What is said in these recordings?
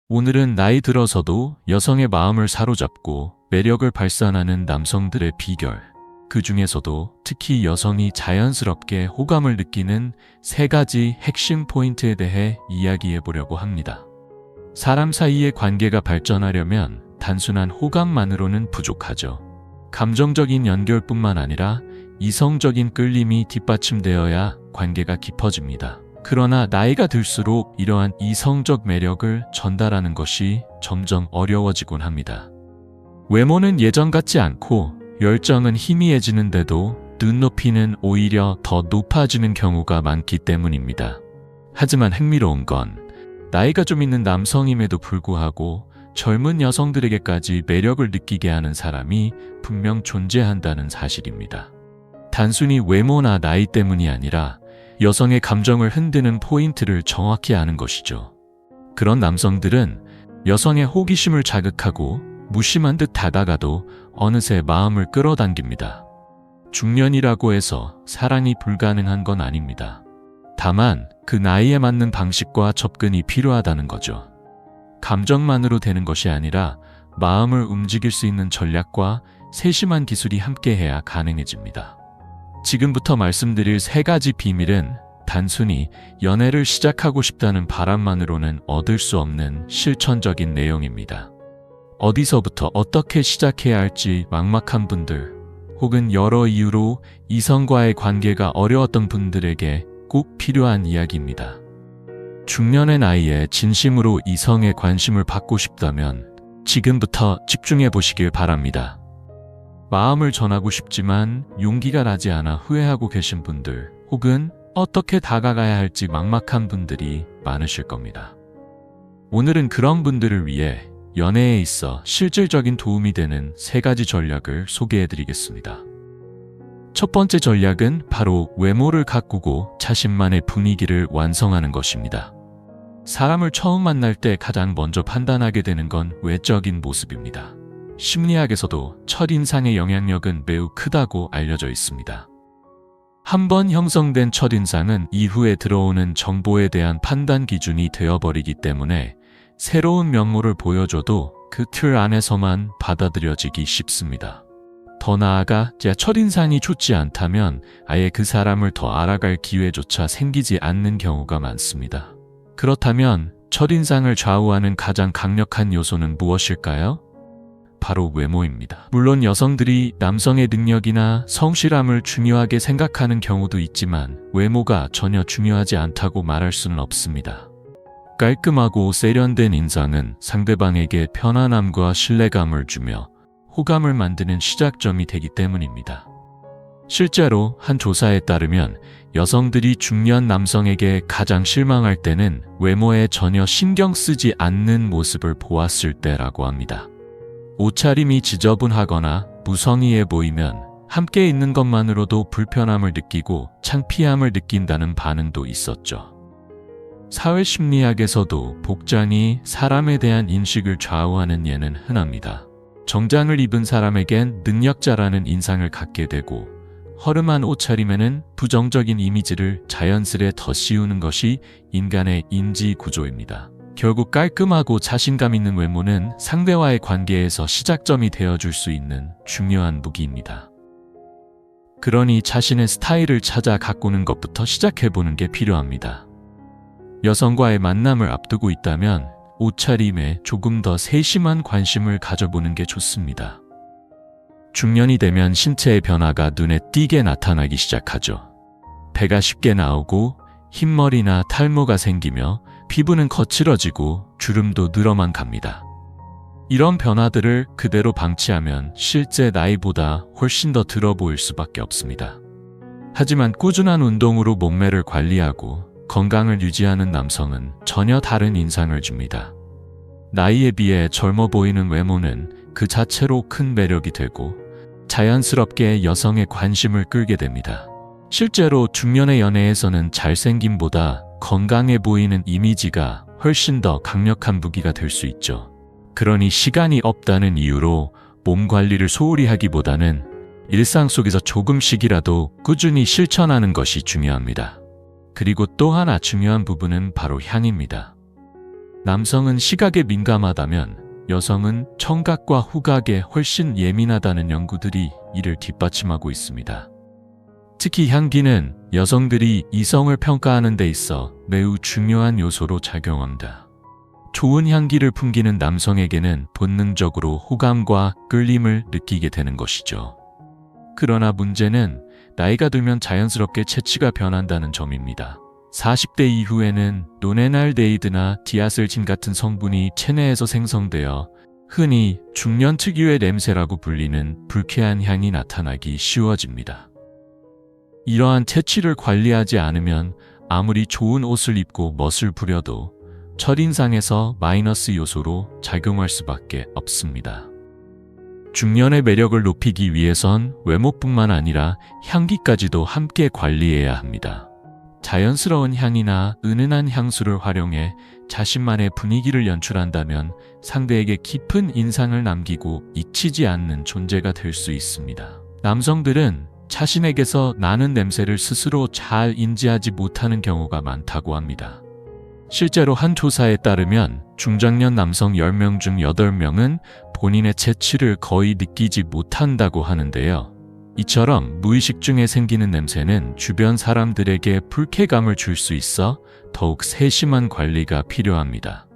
오늘은 나이 들어서도 여성의 마음을 사로잡고 매력을 발산하는 남성들의 비결, 그 중에서도 특히 여성이 자연스럽게 호감을 느끼는 3가지 핵심 포인트에 대해 이야기해 보려고 합니다. 사람 사이의 관계가 발전하려면 단순한 호감만으로는 부족하죠. 감정적인 연결뿐만 아니라 이성적인 끌림이 뒷받침되어야 관계가 깊어집니다. 그러나 나이가 들수록 이러한 이성적 매력을 전달하는 것이 점점 어려워지곤 합니다. 외모는 예전 같지 않고 열정은 희미해지는데도 눈높이는 오히려 더 높아지는 경우가 많기 때문입니다. 하지만 흥미로운 건 나이가 좀 있는 남성임에도 불구하고 젊은 여성들에게까지 매력을 느끼게 하는 사람이 분명 존재한다는 사실입니다. 단순히 외모나 나이 때문이 아니라 여성의 감정을 흔드는 포인트를 정확히 아는 것이죠. 그런 남성들은 여성의 호기심을 자극하고 무심한 듯 하다가도 어느새 마음을 끌어당깁니다. 중년이라고 해서 사랑이 불가능한 건 아닙니다. 다만 그 나이에 맞는 방식과 접근이 필요하다는 거죠. 감정만으로 되는 것이 아니라 마음을 움직일 수 있는 전략과 세심한 기술이 함께해야 가능해집니다. 지금부터 말씀드릴 3가지 비밀은 단순히 연애를 시작하고 싶다는 바람만으로는 얻을 수 없는 실천적인 내용입니다. 어디서부터 어떻게 시작해야 할지 막막한 분들, 혹은 여러 이유로 이성과의 관계가 어려웠던 분들에게 꼭 필요한 이야기입니다. 중년의 나이에 진심으로 이성의 관심을 받고 싶다면 지금부터 집중해 보시길 바랍니다. 마음을 전하고 싶지만 용기가 나지 않아 후회하고 계신 분들, 혹은 어떻게 다가가야 할지 막막한 분들이 많으실 겁니다. 오늘은 그런 분들을 위해 연애에 있어 실질적인 도움이 되는 3가지 전략을 소개해 드리겠습니다. 첫 번째 전략은 바로 외모를 가꾸고 자신만의 분위기를 완성하는 것입니다. 사람을 처음 만날 때 가장 먼저 판단하게 되는 건 외적인 모습입니다. 심리학에서도 첫인상의 영향력은 매우 크다고 알려져 있습니다. 한번 형성된 첫인상은 이후에 들어오는 정보에 대한 판단 기준이 되어버리기 때문에 새로운 면모를 보여줘도 그 틀 안에서만 받아들여지기 쉽습니다. 더 나아가 첫인상이 좋지 않다면 아예 그 사람을 더 알아갈 기회조차 생기지 않는 경우가 많습니다. 그렇다면 첫인상을 좌우하는 가장 강력한 요소는 무엇일까요? 바로 외모입니다. 물론 여성들이 남성의 능력이나 성실함을 중요하게 생각하는 경우도 있지만 외모가 전혀 중요하지 않다고 말할 수는 없습니다. 깔끔하고 세련된 인상은 상대방에게 편안함과 신뢰감을 주며 호감을 만드는 시작점이 되기 때문입니다. 실제로 한 조사에 따르면 여성들이 중년 남성에게 가장 실망할 때는 외모에 전혀 신경 쓰지 않는 모습을 보았을 때라고 합니다. 옷차림이 지저분하거나 무성의해 보이면 함께 있는 것만으로도 불편함을 느끼고 창피함을 느낀다는 반응도 있었죠. 사회심리학에서도 복장이 사람에 대한 인식을 좌우하는 예는 흔합니다. 정장을 입은 사람에겐 능력자라는 인상을 갖게 되고 허름한 옷차림에는 부정적인 이미지를 자연스레 덧씌우는 것이 인간의 인지 구조입니다. 결국 깔끔하고 자신감 있는 외모는 상대와의 관계에서 시작점이 되어줄 수 있는 중요한 무기입니다. 그러니 자신의 스타일을 찾아 가꾸는 것부터 시작해보는 게 필요합니다. 여성과의 만남을 앞두고 있다면 옷차림에 조금 더 세심한 관심을 가져보는 게 좋습니다. 중년이 되면 신체의 변화가 눈에 띄게 나타나기 시작하죠. 배가 쉽게 나오고 흰머리나 탈모가 생기며 피부는 거칠어지고 주름도 늘어만 갑니다. 이런 변화들을 그대로 방치하면 실제 나이보다 훨씬 더 들어 보일 수밖에 없습니다. 하지만 꾸준한 운동으로 몸매를 관리하고 건강을 유지하는 남성은 전혀 다른 인상을 줍니다. 나이에 비해 젊어 보이는 외모는 그 자체로 큰 매력이 되고 자연스럽게 여성의 관심을 끌게 됩니다. 실제로 중년의 연애에서는 잘생김보다 건강해 보이는 이미지가 훨씬 더 강력한 무기가 될 수 있죠. 그러니 시간이 없다는 이유로 몸 관리를 소홀히 하기보다는 일상 속에서 조금씩이라도 꾸준히 실천하는 것이 중요합니다. 그리고 또 하나 중요한 부분은 바로 향입니다. 남성은 시각에 민감하다면 여성은 청각과 후각에 훨씬 예민하다는 연구들이 이를 뒷받침하고 있습니다. 특히 향기는 여성들이 이성을 평가하는 데 있어 매우 중요한 요소로 작용합니다. 좋은 향기를 풍기는 남성에게는 본능적으로 호감과 끌림을 느끼게 되는 것이죠. 그러나 문제는 나이가 들면 자연스럽게 체취가 변한다는 점입니다. 40대 이후에는 노네날데이드나 디아슬진 같은 성분이 체내에서 생성되어 흔히 중년 특유의 냄새라고 불리는 불쾌한 향이 나타나기 쉬워집니다. 이러한 체취를 관리하지 않으면 아무리 좋은 옷을 입고 멋을 부려도 첫인상에서 마이너스 요소로 작용할 수밖에 없습니다. 중년의 매력을 높이기 위해선 외모뿐만 아니라 향기까지도 함께 관리해야 합니다. 자연스러운 향이나 은은한 향수를 활용해 자신만의 분위기를 연출한다면 상대에게 깊은 인상을 남기고 잊히지 않는 존재가 될 수 있습니다. 남성들은 자신에게서 나는 냄새를 스스로 잘 인지하지 못하는 경우가 많다고 합니다. 실제로 한 조사에 따르면 중장년 남성 10명 중 8명은 본인의 체취를 거의 느끼지 못한다고 하는데요. 이처럼 무의식 중에 생기는 냄새는 주변 사람들에게 불쾌감을 줄 수 있어 더욱 세심한 관리가 필요합니다.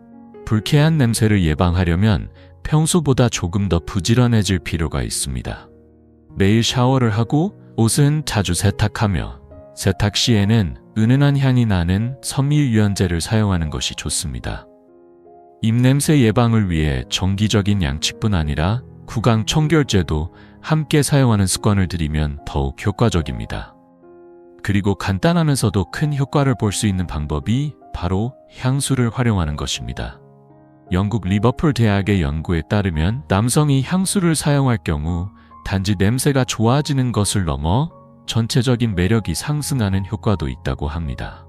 불쾌한 냄새를 예방하려면 평소보다 조금 더 부지런해질 필요가 있습니다. 매일 샤워를 하고 옷은 자주 세탁하며 세탁 시에는 은은한 향이 나는 섬유유연제를 사용하는 것이 좋습니다. 입냄새 예방을 위해 정기적인 양치뿐 아니라 구강 청결제도 함께 사용하는 습관을 들이면 더욱 효과적입니다. 그리고 간단하면서도 큰 효과를 볼 수 있는 방법이 바로 향수를 활용하는 것입니다. 영국 리버풀 대학의 연구에 따르면 남성이 향수를 사용할 경우 단지 냄새가 좋아지는 것을 넘어 전체적인 매력이 상승하는 효과도 있다고 합니다.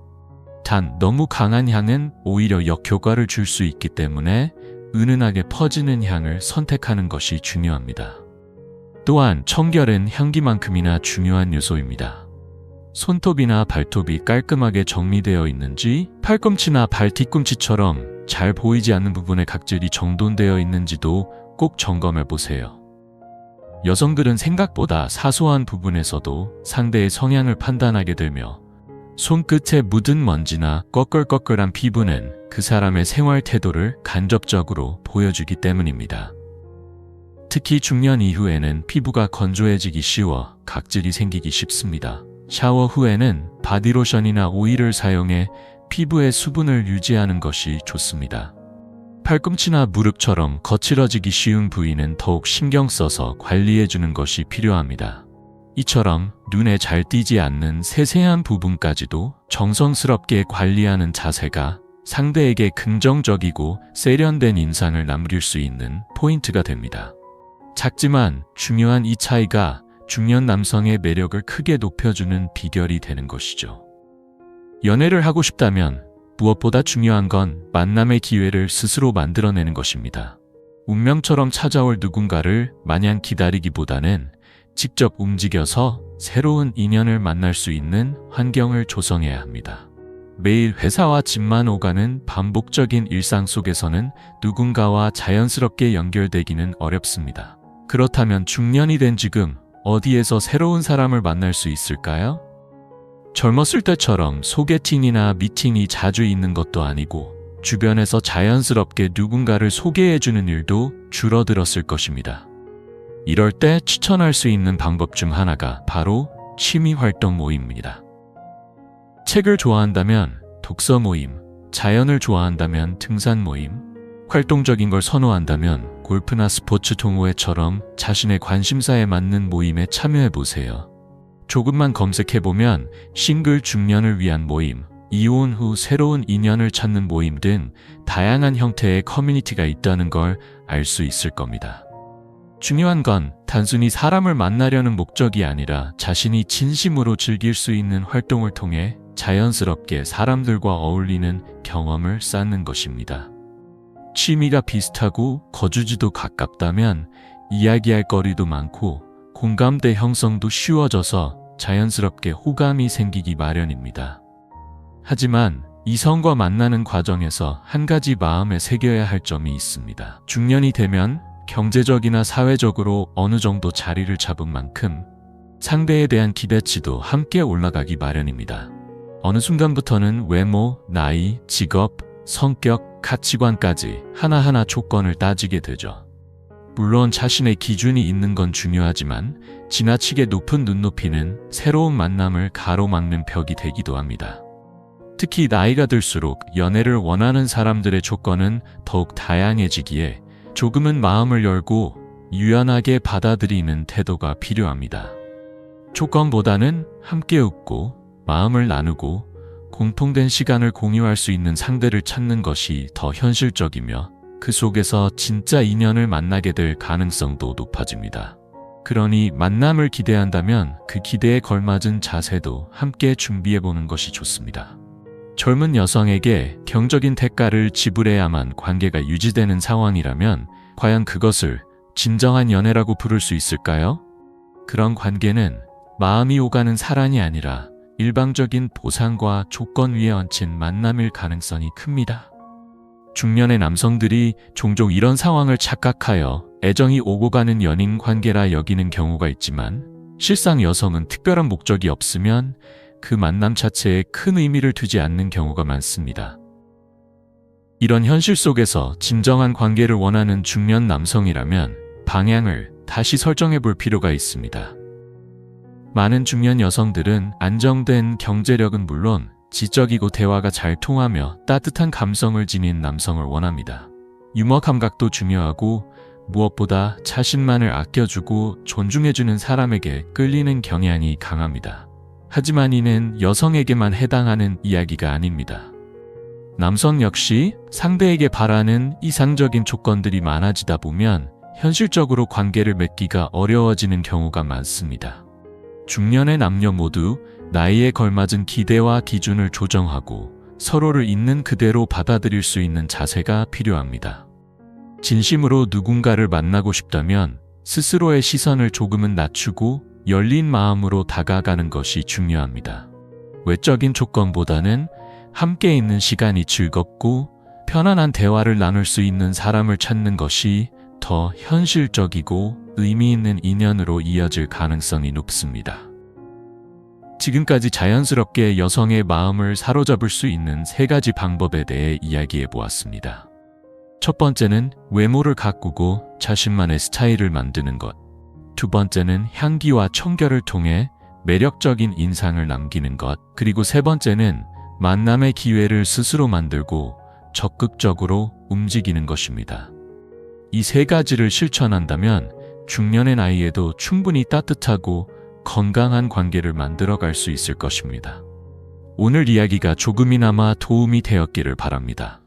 단 너무 강한 향은 오히려 역효과를 줄 수 있기 때문에 은은하게 퍼지는 향을 선택하는 것이 중요합니다. 또한 청결은 향기만큼이나 중요한 요소입니다. 손톱이나 발톱이 깔끔하게 정리되어 있는지, 팔꿈치나 발 뒤꿈치처럼 잘 보이지 않는 부분에 각질이 정돈되어 있는지도 꼭 점검해 보세요. 여성들은 생각보다 사소한 부분에서도 상대의 성향을 판단하게 되며 손끝에 묻은 먼지나 꺼끌꺼끌한 피부는 그 사람의 생활 태도를 간접적으로 보여주기 때문입니다. 특히 중년 이후에는 피부가 건조해지기 쉬워 각질이 생기기 쉽습니다. 샤워 후에는 바디로션이나 오일을 사용해 피부의 수분을 유지하는 것이 좋습니다. 팔꿈치나 무릎처럼 거칠어지기 쉬운 부위는 더욱 신경 써서 관리해주는 것이 필요합니다. 이처럼 눈에 잘 띄지 않는 세세한 부분까지도 정성스럽게 관리하는 자세가 상대에게 긍정적이고 세련된 인상을 남길 수 있는 포인트가 됩니다. 작지만 중요한 이 차이가 중년 남성의 매력을 크게 높여주는 비결이 되는 것이죠. 연애를 하고 싶다면 무엇보다 중요한 건 만남의 기회를 스스로 만들어내는 것입니다. 운명처럼 찾아올 누군가를 마냥 기다리기보다는 직접 움직여서 새로운 인연을 만날 수 있는 환경을 조성해야 합니다. 매일 회사와 집만 오가는 반복적인 일상 속에서는 누군가와 자연스럽게 연결되기는 어렵습니다. 그렇다면 중년이 된 지금 어디에서 새로운 사람을 만날 수 있을까요? 젊었을 때처럼 소개팅이나 미팅이 자주 있는 것도 아니고 주변에서 자연스럽게 누군가를 소개해주는 일도 줄어들었을 것입니다. 이럴 때 추천할 수 있는 방법 중 하나가 바로 취미활동 모임입니다. 책을 좋아한다면 독서 모임, 자연을 좋아한다면 등산 모임, 활동적인 걸 선호한다면 골프나 스포츠 동호회처럼 자신의 관심사에 맞는 모임에 참여해보세요. 조금만 검색해보면 싱글 중년을 위한 모임, 이혼 후 새로운 인연을 찾는 모임 등 다양한 형태의 커뮤니티가 있다는 걸 알 수 있을 겁니다. 중요한 건 단순히 사람을 만나려는 목적이 아니라 자신이 진심으로 즐길 수 있는 활동을 통해 자연스럽게 사람들과 어울리는 경험을 쌓는 것입니다. 취미가 비슷하고 거주지도 가깝다면 이야기할 거리도 많고 공감대 형성도 쉬워져서 자연스럽게 호감이 생기기 마련입니다. 하지만 이성과 만나는 과정에서 한 가지 마음에 새겨야 할 점이 있습니다. 중년이 되면 경제적이나 사회적으로 어느 정도 자리를 잡은 만큼 상대에 대한 기대치도 함께 올라가기 마련입니다. 어느 순간부터는 외모, 나이, 직업, 성격, 가치관까지 하나하나 조건을 따지게 되죠. 물론 자신의 기준이 있는 건 중요하지만 지나치게 높은 눈높이는 새로운 만남을 가로막는 벽이 되기도 합니다. 특히 나이가 들수록 연애를 원하는 사람들의 조건은 더욱 다양해지기에 조금은 마음을 열고 유연하게 받아들이는 태도가 필요합니다. 조건보다는 함께 웃고 마음을 나누고 공통된 시간을 공유할 수 있는 상대를 찾는 것이 더 현실적이며 그 속에서 진짜 인연을 만나게 될 가능성도 높아집니다. 그러니 만남을 기대한다면 그 기대에 걸맞은 자세도 함께 준비해보는 것이 좋습니다. 젊은 여성에게 경적인 대가를 지불해야만 관계가 유지되는 상황이라면 과연 그것을 진정한 연애라고 부를 수 있을까요? 그런 관계는 마음이 오가는 사랑이 아니라 일방적인 보상과 조건 위에 얹힌 만남일 가능성이 큽니다. 중년의 남성들이 종종 이런 상황을 착각하여 애정이 오고 가는 연인 관계라 여기는 경우가 있지만 실상 여성은 특별한 목적이 없으면 그 만남 자체에 큰 의미를 두지 않는 경우가 많습니다. 이런 현실 속에서 진정한 관계를 원하는 중년 남성이라면 방향을 다시 설정해 볼 필요가 있습니다. 많은 중년 여성들은 안정된 경제력은 물론 지적이고 대화가 잘 통하며 따뜻한 감성을 지닌 남성을 원합니다. 유머 감각도 중요하고 무엇보다 자신만을 아껴주고 존중해주는 사람에게 끌리는 경향이 강합니다. 하지만 이는 여성에게만 해당하는 이야기가 아닙니다. 남성 역시 상대에게 바라는 이상적인 조건들이 많아지다 보면 현실적으로 관계를 맺기가 어려워지는 경우가 많습니다. 중년의 남녀 모두 나이에 걸맞은 기대와 기준을 조정하고 서로를 있는 그대로 받아들일 수 있는 자세가 필요합니다. 진심으로 누군가를 만나고 싶다면 스스로의 시선을 조금은 낮추고 열린 마음으로 다가가는 것이 중요합니다. 외적인 조건보다는 함께 있는 시간이 즐겁고 편안한 대화를 나눌 수 있는 사람을 찾는 것이 더 현실적이고 의미 있는 인연으로 이어질 가능성이 높습니다. 지금까지 자연스럽게 여성의 마음을 사로잡을 수 있는 3가지 방법에 대해 이야기해 보았습니다. 첫 번째는 외모를 가꾸고 자신만의 스타일을 만드는 것. 두 번째는 향기와 청결을 통해 매력적인 인상을 남기는 것. 그리고 세 번째는 만남의 기회를 스스로 만들고 적극적으로 움직이는 것입니다. 이 3가지를 실천한다면 중년의 나이에도 충분히 따뜻하고 건강한 관계를 만들어갈 수 있을 것입니다. 오늘 이야기가 조금이나마 도움이 되었기를 바랍니다.